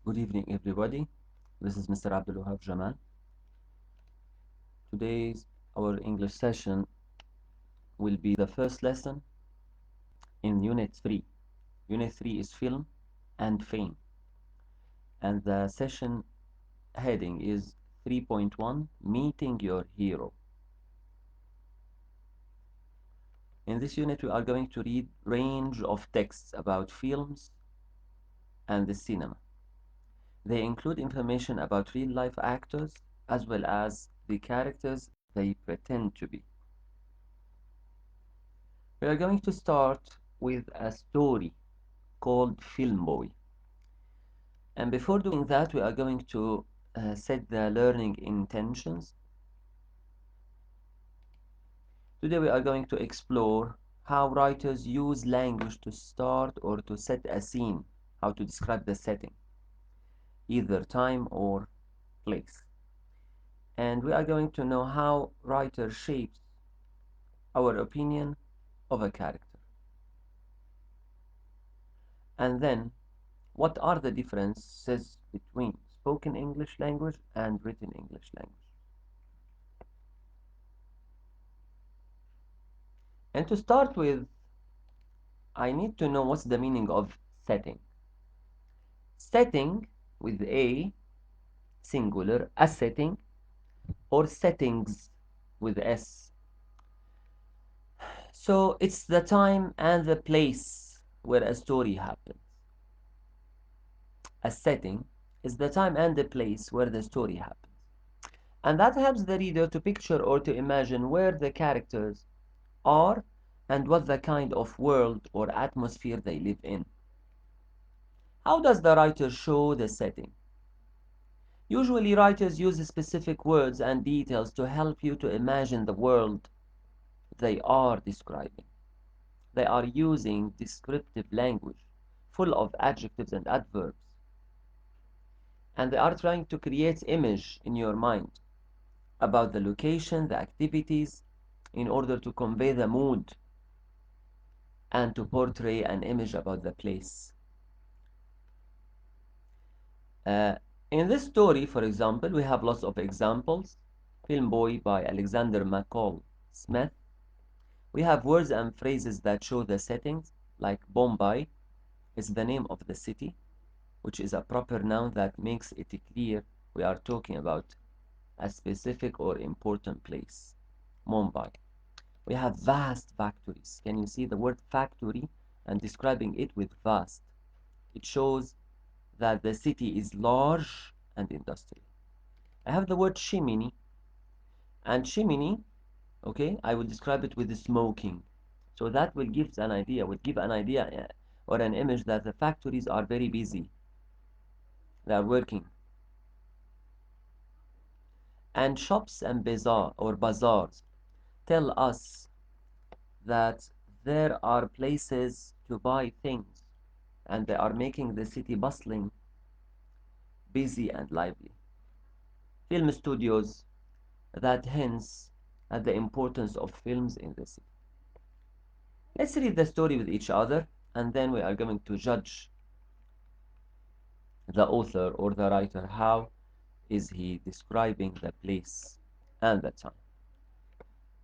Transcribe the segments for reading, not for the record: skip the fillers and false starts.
Good evening, everybody. This is Mr. Abdul Jamal. Today's our English session will be the first lesson in Unit 3. Unit 3 is Film and Fame, and the session heading is 3.1 Meeting Your Hero. In this unit, we are going to read range of texts about films and the cinema. They include information about real-life actors as well as the characters they pretend to be. We are going to start with a story called Film Boy. And before doing that, we are going to set the learning intentions. Today we are going to explore how writers use language to start or to set a scene, how to describe the setting, either time or place. And we are going to know how writer shapes our opinion of a character. And then, what are the differences between spoken English language and written English language? And to start with, I need to know what's the meaning of setting. Setting with a singular, a setting, or settings with s. So it's the time and the place where a story happens. A setting is the time and the place where the story happens. And that helps the reader to picture or to imagine where the characters are and what the kind of world or atmosphere they live in. How does the writer show the setting? Usually writers use specific words and details to help you to imagine the world they are describing. They are using descriptive language full of adjectives and adverbs. And they are trying to create image in your mind about the location, the activities, in order to convey the mood and to portray an image about the place. Uh, in this story, for example, we have lots of examples. Film Boy by Alexander McCall Smith. We have words and phrases that show the settings, like Bombay is the name of the city, which is a proper noun that makes it clear we are talking about a specific or important place. Mumbai. We have vast factories. Can you see the word factory and describing it with vast? It shows that the city is large and industrial. I have the word chimney, and chimney, okay, I will describe it with smoking. So that will give an idea, or an image that the factories are very busy. They are working. And shops and bazaar or bazaars tell us that there are places to buy things, and they are making the city bustling, busy and lively. Film studios that hints at the importance of films in the city. Let's read the story with each other, and then we are going to judge the author or the writer. How is he describing the place and the time?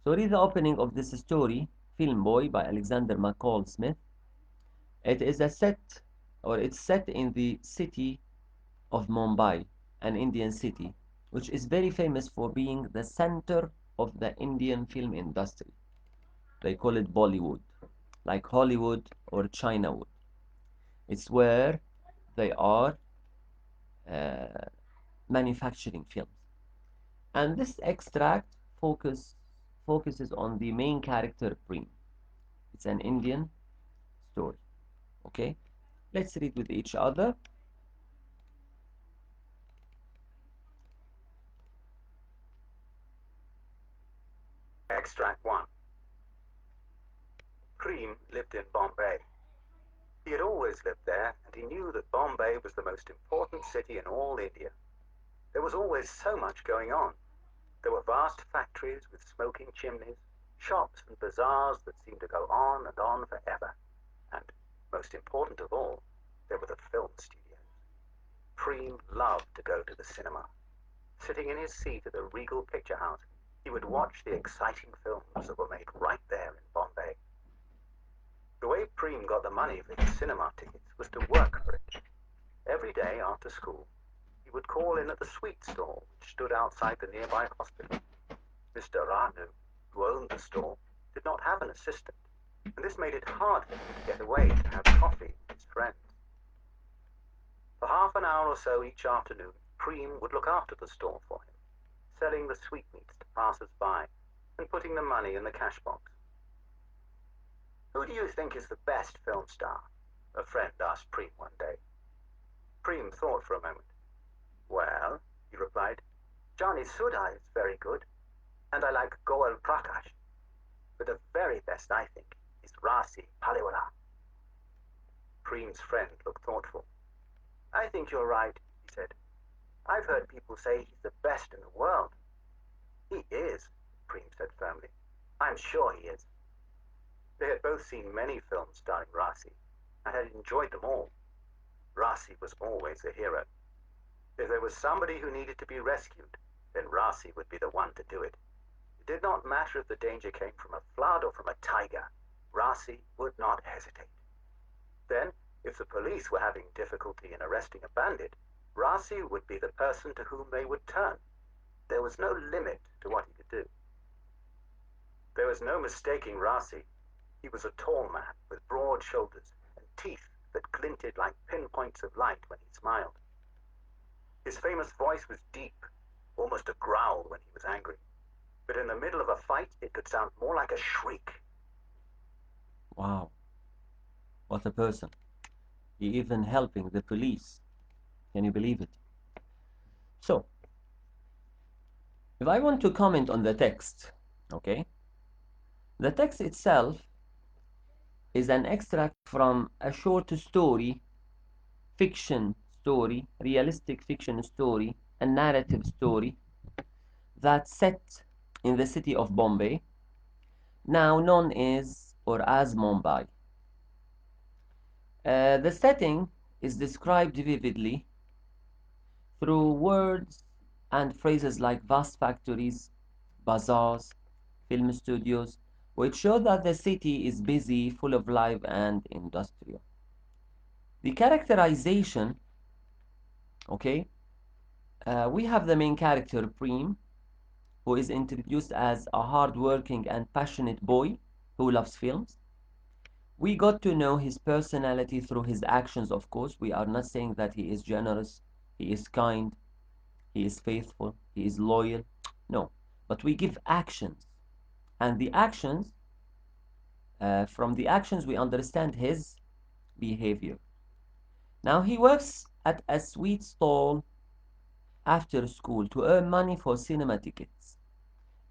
So read the opening of this story, Film Boy by Alexander McCall Smith. It is a set, or it's set in the city of Mumbai, an Indian city, which is very famous for being the center of the Indian film industry. They call it Bollywood, like Hollywood or Chinawood. It's where they are uh, manufacturing films. And this extract focuses on the main character Prem. It's an Indian story. Okay, let's read with each other. Extract 1. Prem lived in Bombay. He had always lived there, and he knew that Bombay was the most important city in all India. There was always so much going on. There were vast factories with smoking chimneys, shops and bazaars that seemed to go on and on forever. And, most important of all, there were the film studios. Preem loved to go to the cinema. Sitting in his seat at the Regal Picture House, he would watch the exciting films that were made right there in Bombay. The way Preem got the money for his cinema tickets was to work for it. Every day after school, he would call in at the sweet stall which stood outside the nearby hospital. Mr. Ranu, who owned the stall, did not have an assistant, and this made it hard for him to get away to have coffee with his friends. For half an hour or so each afternoon, Preem would look after the stall for him, selling the sweetmeats to passers-by and putting the money in the cash box. "Who do you think is the best film star?" a friend asked Preem one day. Preem thought for a moment. "Well," he replied, "Johnny Sudha is very good, and I like Goel Prakash. But the very best, I think, is Rasi Paliwala." Preem's friend looked thoughtful. "I think you're right," he said. "I've heard people say he's the best in the world." "He is," Preem said firmly. "I'm sure he is." They had both seen many films starring Rasi, and had enjoyed them all. Rasi was always the hero. If there was somebody who needed to be rescued, then Rasi would be the one to do it. It did not matter if the danger came from a flood or from a tiger. Rasi would not hesitate. Then, if the police were having difficulty in arresting a bandit, Rasi would be the person to whom they would turn. There was no limit to what he could do. There was no mistaking Rasi. He was a tall man with broad shoulders and teeth that glinted like pinpoints of light when he smiled. His famous voice was deep, almost a growl when he was angry. But in the middle of a fight, it could sound more like a shriek. Wow, what a person. He even helping the police. Can you believe it? So, if I want to comment on the text, okay? The text itself is an extract from a short story, fiction story, realistic fiction story, a narrative story that's set in the city of Bombay, now known as Mumbai. The setting is described vividly through words and phrases like vast factories, bazaars, film studios, which show that the city is busy, full of life, and industrial. The characterization, okay, we have the main character, Preem, who is introduced as a hard-working and passionate boy who loves films. We got to know his personality through his actions, of course. We are not saying that he is generous, he is kind, he is faithful, he is loyal. No, but we give actions. And from the actions, we understand his behavior. Now, he works at a sweet stall after school to earn money for cinema tickets.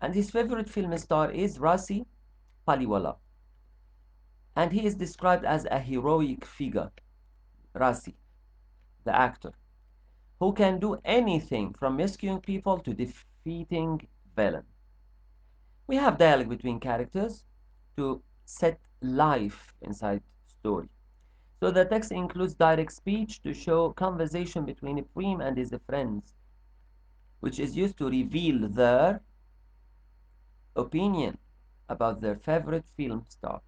And his favorite film star is Rasi Paliwala. And he is described as a heroic figure, Rasi, the actor, who can do anything from rescuing people to defeating villains. We have dialogue between characters to set life inside story. So the text includes direct speech to show conversation between Preem and his friends, which is used to reveal their opinion about their favorite film star.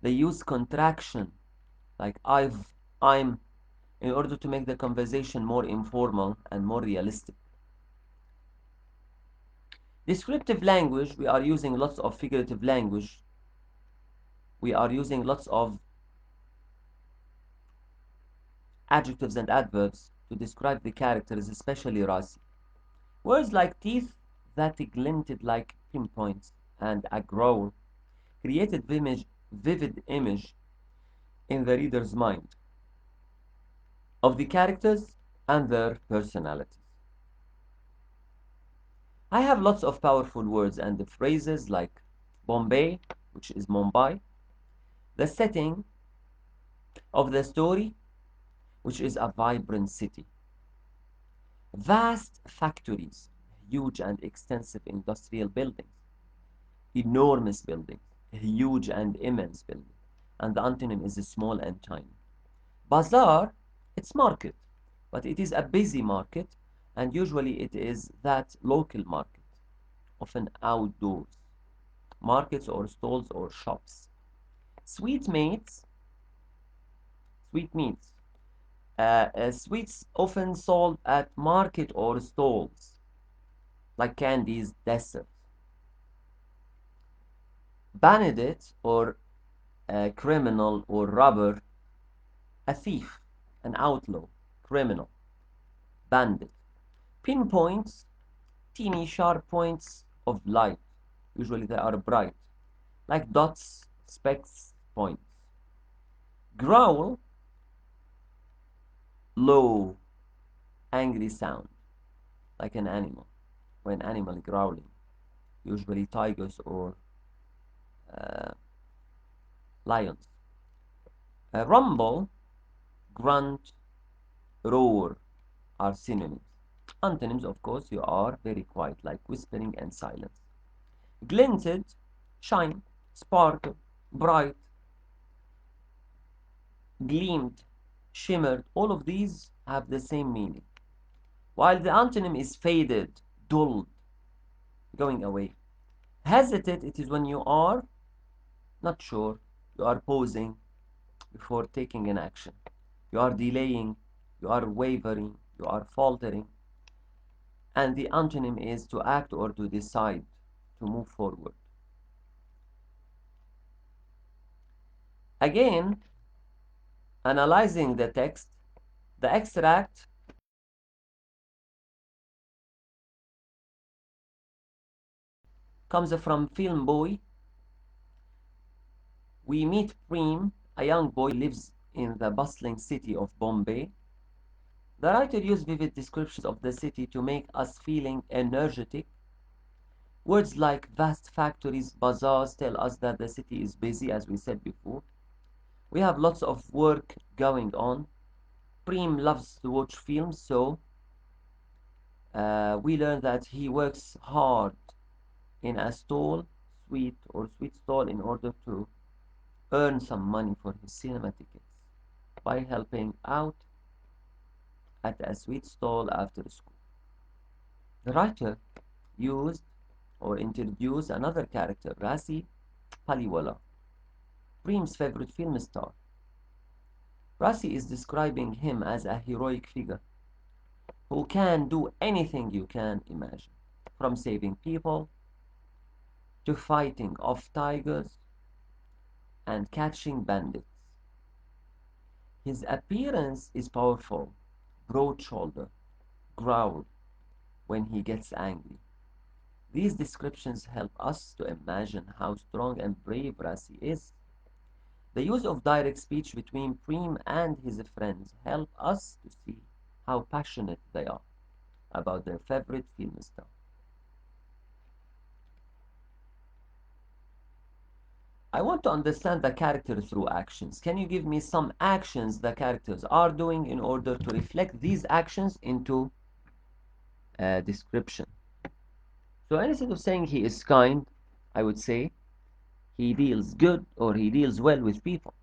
They use contraction like I'm, in order to make the conversation more informal and more realistic. Descriptive language, we are using lots of figurative language. We are using lots of adjectives and adverbs to describe the characters, especially Rasi. Words like teeth that glinted like pinpoints and a growl created vivid image in the reader's mind of the characters and their personalities. I have lots of powerful words and phrases like Bombay, which is Mumbai, the setting of the story, which is a vibrant city, vast factories, huge and extensive industrial buildings, enormous buildings, huge and immense buildings, and the antonym is small and tiny. Bazaar, it's market, but it is a busy market, and usually it is that local market, often outdoors, markets or stalls or shops. Sweetmeats, sweetmeats, sweets often sold at market or stalls, like candies, desserts. Bandit or a criminal or robber, a thief, an outlaw, criminal, bandit. Pinpoints, teeny sharp points of light. Usually they are bright, like dots, specks, points. Growl, low, angry sound, like an animal, or an animal growling, usually tigers or uh, lions. Rumble, grunt, roar are synonyms. Antonyms, of course, you are very quiet, like whispering and silence. Glinted, shine, sparkle, bright, gleamed, shimmered, all of these have the same meaning. While the antonym is faded, dulled, going away. Hesitate, it is when you are not sure, you are pausing before taking an action. You are delaying, you are wavering, you are faltering. And the antonym is to act or to decide, to move forward. Again, analyzing the text, the extract comes from Film Boy. We meet Preem, a young boy who lives in the bustling city of Bombay. The writer used vivid descriptions of the city to make us feeling energetic. Words like vast factories, bazaars tell us that the city is busy, as we said before. We have lots of work going on. Preem loves to watch films, so we learn that he works hard in a stall, sweet stall, in order to earn some money for his cinema tickets by helping out at a sweet stall after school. The writer used or introduced another character, Rasi Paliwala, Preem's favorite film star. Rasi is describing him as a heroic figure who can do anything you can imagine, from saving people to fighting off tigers and catching bandits. His appearance is powerful, broad shoulder, growl when he gets angry. These descriptions help us to imagine how strong and brave Rasi is. The use of direct speech between Preem and his friends help us to see how passionate they are about their favorite film star. I want to understand the character through actions. Can you give me some actions the characters are doing in order to reflect these actions into a description? So instead of saying he is kind, I would say he deals good or he deals well with people.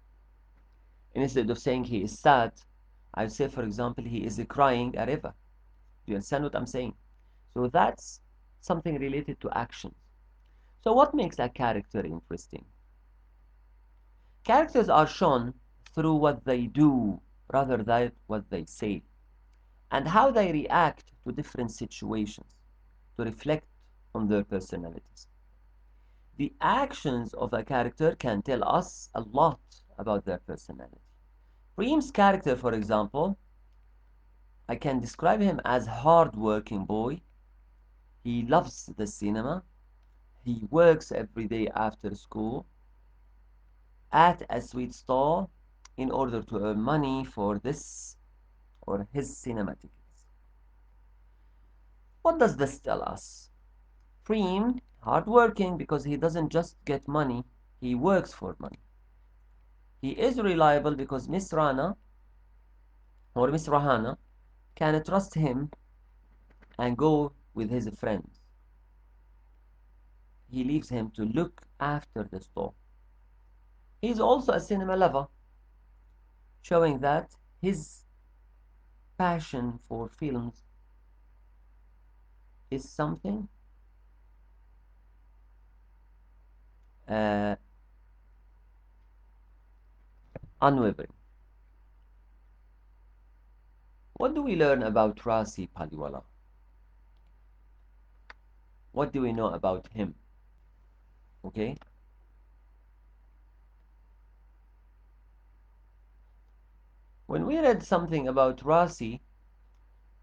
Instead of saying he is sad, I would say, for example, he is crying a river. Do you understand what I'm saying? So that's something related to actions. So what makes a character interesting? Characters are shown through what they do rather than what they say, and how they react to different situations to reflect on their personalities. The actions of a character can tell us a lot about their personality. Reem's character, for example, I can describe him as hard-working boy. He loves the cinema. He works every day after school at a sweet stall in order to earn money for this or his cinema tickets. What does this tell us? Preem, hardworking because he doesn't just get money, he works for money. He is reliable because Miss Rana or Miss Rahana can trust him and go with his friends. He leaves him to look after the stall. He is also a cinema lover, showing that his passion for films is something uh, unwavering. What do we learn about Rasi Paliwala? What do we know about him? Okay, when we read something about Rasi,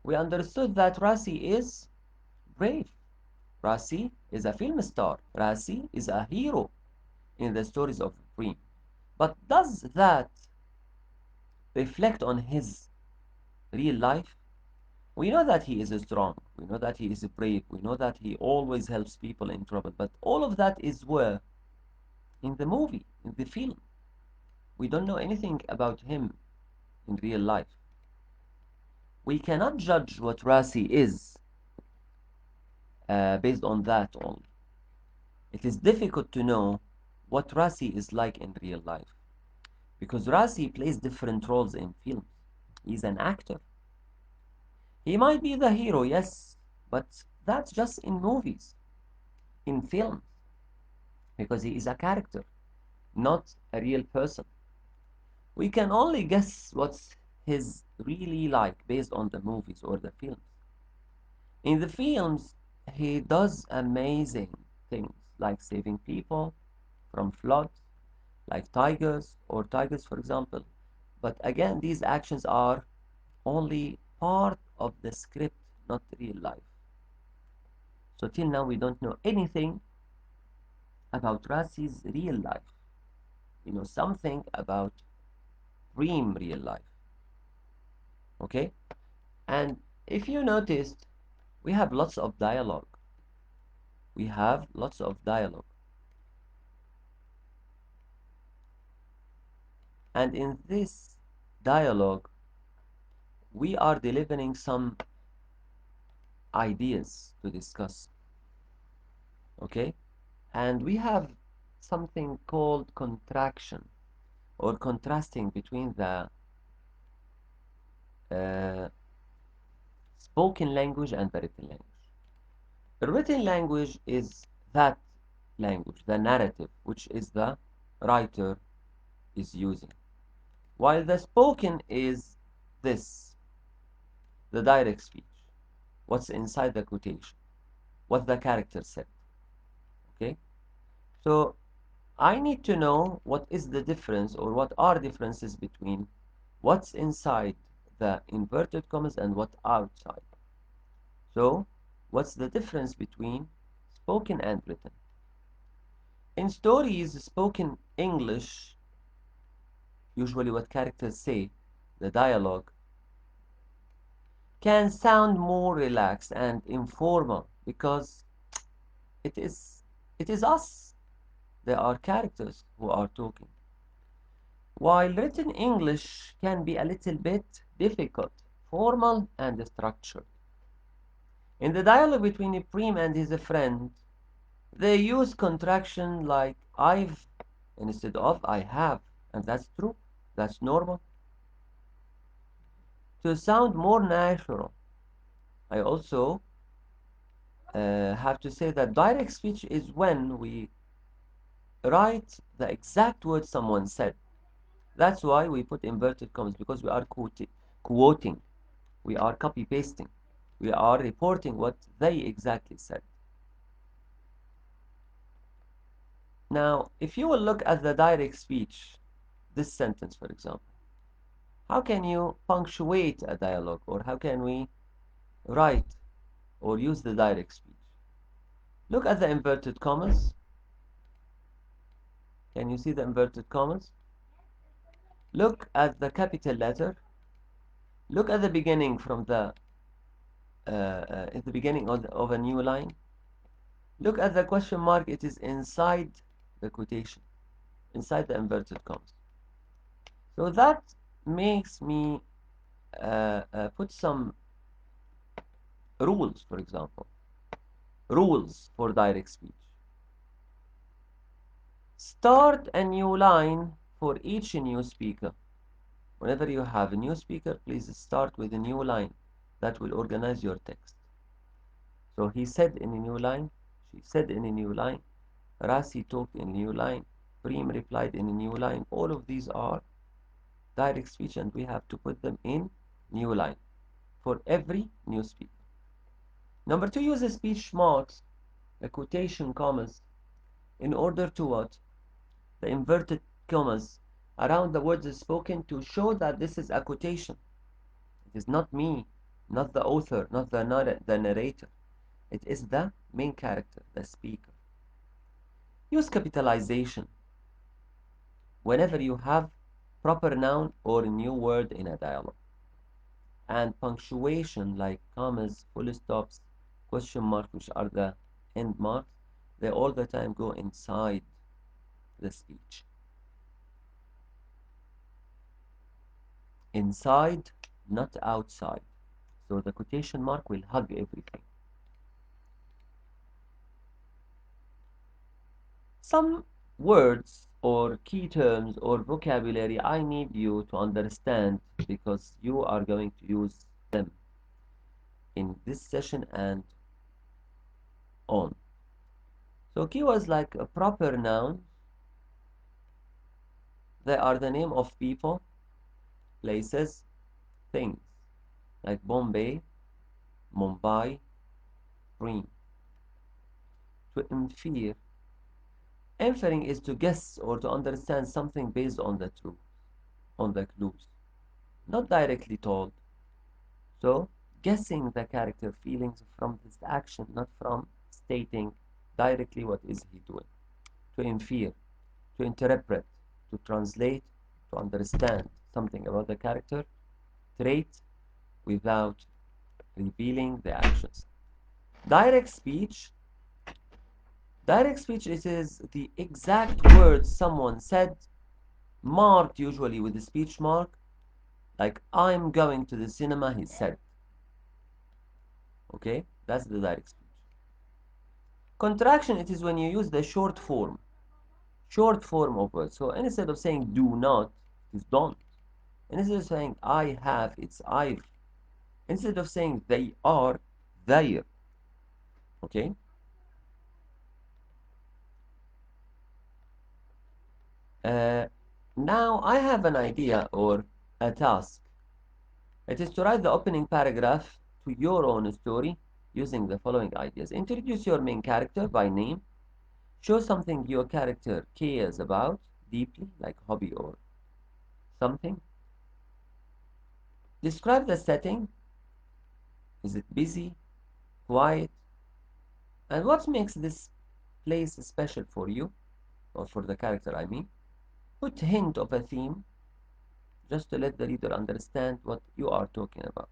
we understood that Rasi is brave. Rasi is a film star. Rasi is a hero in the stories of Dream. But does that reflect on his real life? We know that he is strong. We know that he is brave. We know that he always helps people in trouble. But all of that is where? In the movie, in the film. We don't know anything about him in real life. We cannot judge what Rasi is based on that only. It is difficult to know what Rasi is like in real life because Rasi plays different roles in films. He's an actor. He might be the hero, yes, but that's just in movies, in films, because he is a character, not a real person. We can only guess what's his really like based on the movies or the films. In the films, he does amazing things like saving people from floods, like tigers, for example. But again, these actions are only part of the script, not real life. So till now, we don't know anything about Rasi's real life. We know something about Reem real life. Okay? And if you noticed, we have lots of dialogue. We have lots of dialogue. And in this dialogue, we are delivering some ideas to discuss. Okay? And we have something called contraction or contrasting between the uh, spoken language and the written language. The written language is that language, the narrative, which is the writer is using. While the spoken is this, the direct speech, what's inside the quotation, what the character said. Okay? So I need to know what is the difference or what are differences between what's inside the inverted commas and what outside. So what's the difference between spoken and written? In stories, spoken English, usually what characters say, the dialogue, can sound more relaxed and informal because it is it is us. There are characters who are talking. While written English can be a little bit difficult, formal and structured. In the dialogue between Ibrahim and his friend, they use contraction like I've instead of I have, and that's true. That's normal. To sound more natural, I also have to say that direct speech is when we write the exact words someone said. That's why we put inverted commas because we are quoting, we are copy pasting, we are reporting what they exactly said. Now, if you will look at the direct speech, this sentence, for example, how can you punctuate a dialogue or how can we write or use the direct speech? Look at the inverted commas. Can you see the inverted commas? Look at the capital letter. Look at the beginning from at the beginning of a new line. Look at the question mark. It is inside the quotation, inside the inverted commas. So that makes me put some rules, for example, rules for direct speech. Start a new line for each new speaker. Whenever you have a new speaker, please start with a new line that will organize your text. So he said in a new line, she said in a new line, Rasi talked in a new line, Preem replied in a new line. All of these are direct speech and we have to put them in new line for every new speaker. Number two, use the speech marks, the quotation commas, in order to what? The inverted commas around the words spoken to show that this is a quotation. It is not me, not the author, not the narrator. It is the main character, the speaker. Use capitalization whenever you have proper noun or new word in a dialogue. And punctuation like commas, full stops, question marks, which are the end marks, they all the time go inside the speech. Inside, not outside. So the quotation mark will hug everything. Some words or key terms or vocabulary I need you to understand because you are going to use them in this session and on. So keywords like a proper noun, they are the name of people, places, things, like Bombay, Mumbai, Dream. To infer, inferring is to guess or to understand something based on the truth, on the clues, not directly told. So, guessing the character feelings from this action, not from stating directly what is he doing. To infer, to interpret, to translate, to understand something about the character trait without revealing the actions. Direct speech. Direct speech it is the exact words someone said, marked usually with a speech mark, like I'm going to the cinema, he said. Okay, that's the direct speech. Contraction, it is when you use the short form of words. So instead of saying do not, it's don't. Instead of saying I have, it's I've. Instead of saying they are, they're. Okay. Uh, Now I have an idea or a task. It is to write the opening paragraph to your own story using the following ideas. Introduce your main character by name. Show something your character cares about deeply, like hobby or something. Describe the setting. Is it busy, quiet? And what makes this place special for you, or for the character, I mean? Put hint of a theme, just to let the reader understand what you are talking about,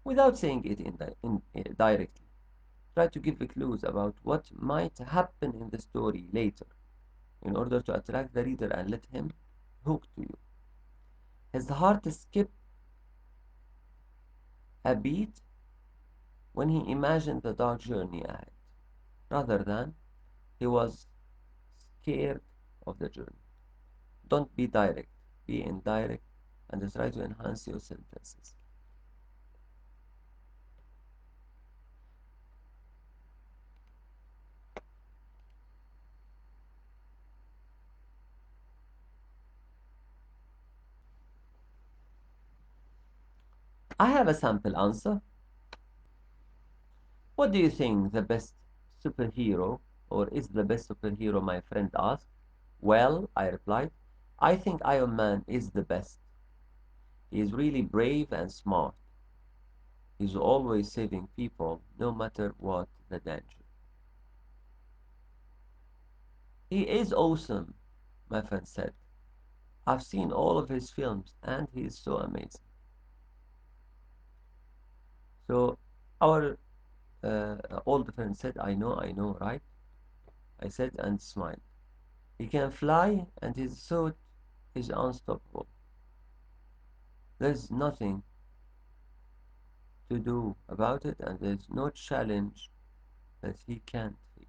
without saying it directly. Try to give clues about what might happen in the story later, in order to attract the reader and let him hook to you. His heart skipped a beat when he imagined the dark journey ahead, rather than he was scared of the journey. Don't be direct, be indirect, and try to enhance your sentences. I have a sample answer. What do you think the best superhero, or is the best superhero, my friend asked? Well, I replied, I think Iron Man is the best. He is really brave and smart. He's always saving people, no matter what the danger. He is awesome, my friend said. I've seen all of his films, and he is so amazing. So our old friend said, I know, right? I said and smiled. He can fly, and his suit is unstoppable. There's nothing to do about it, and there's no challenge that he can't face.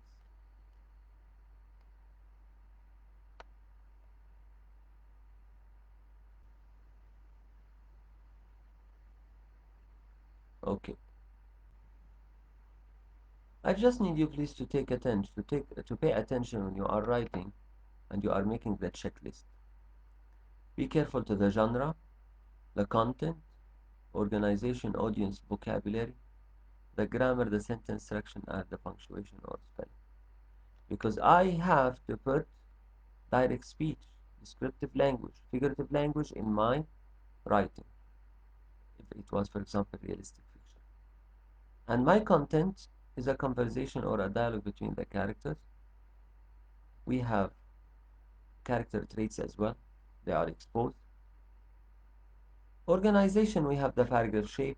Okay. I just need you please to take attention to pay attention when you are writing and you are making the checklist. Be careful to the genre, the content, organization, audience, vocabulary, the grammar, the sentence structure, and the punctuation or spelling. Because I have to put direct speech, descriptive language, figurative language in my writing, if it was, for example, realistic fiction. And my content is a conversation or a dialogue between the characters. We have character traits as well, they are exposed. Organization, we have the paragraph shape,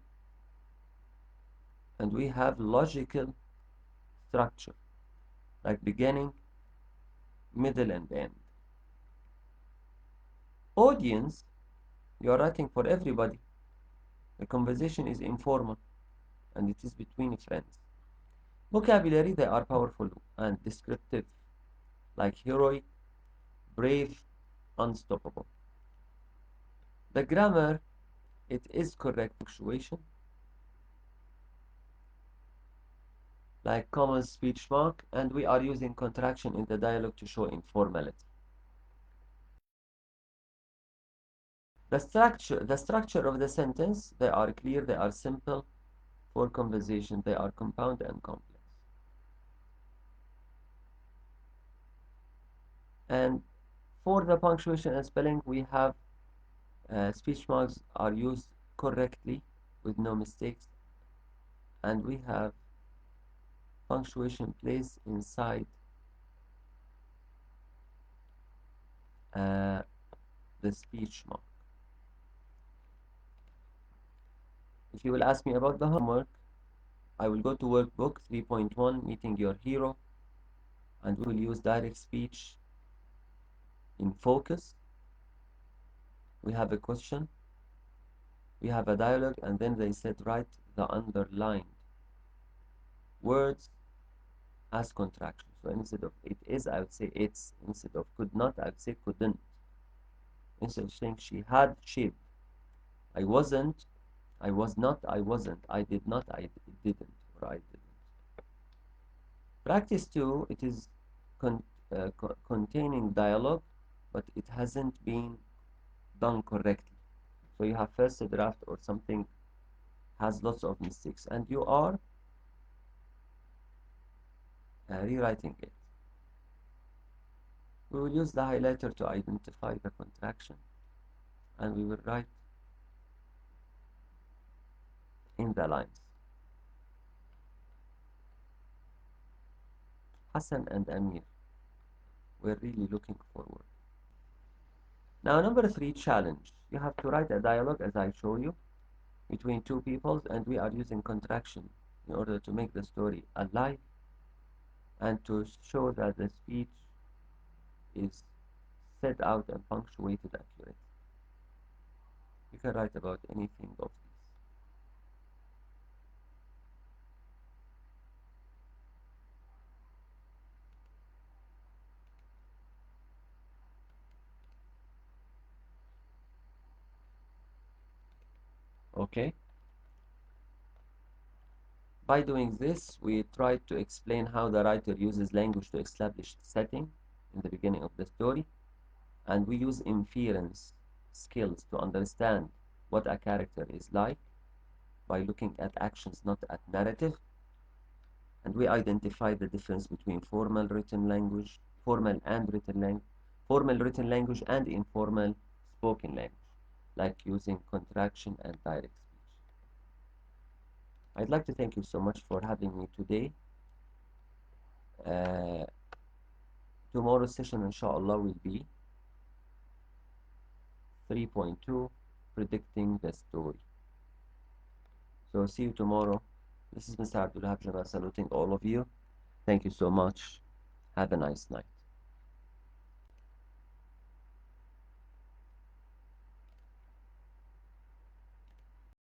and we have logical structure, like beginning, middle, and end. Audience, you are writing for everybody. The conversation is informal, and it is between friends. Vocabulary, they are powerful and descriptive, like heroic, brave, unstoppable. The grammar, it is correct punctuation, like common speech mark, and we are using contraction in the dialogue to show informality. The structure of the sentence, they are clear, they are simple. For conversation, they are compound and complex. And for the punctuation and spelling, we have speech marks are used correctly with no mistakes, and we have punctuation placed inside uh, the speech mark. If you will ask me about the homework, I will go to workbook 3.1, meeting your hero, and we will use direct speech in focus. We have a question, we have a dialogue, and then they said write the underlined words as contraction. So instead of it is, I would say it's. Instead of could not, I would say couldn't. Instead of saying she had shaved, I wasn't, I was not, I wasn't, I did not, I didn't, or I didn't. Practice 2, it is containing dialogue, but it hasn't been done correctly. So you have first a draft or something has lots of mistakes, and you are rewriting it. We will use the highlighter to identify the contraction, and we will write in the lines. Hassan and Amir were really looking forward. Now, number 3, challenge. You have to write a dialogue, as I show you, between two peoples, and we are using contraction in order to make the story alive and to show that the speech is set out and punctuated accurately. You can write about anything of these. Okay? By doing this, we tried to explain how the writer uses language to establish setting in the beginning of the story, and we use inference skills to understand what a character is like by looking at actions, not at narrative. And we identify the difference between formal written language, formal written language and informal spoken language, like using contraction and direct speech. I'd like to thank you so much for having me today. Uh, Tomorrow's session, inshallah, will be 3.2, predicting the story. So see you tomorrow. This is Mr. Abdullah Jama saluting all of you. Thank you so much. Have a nice night.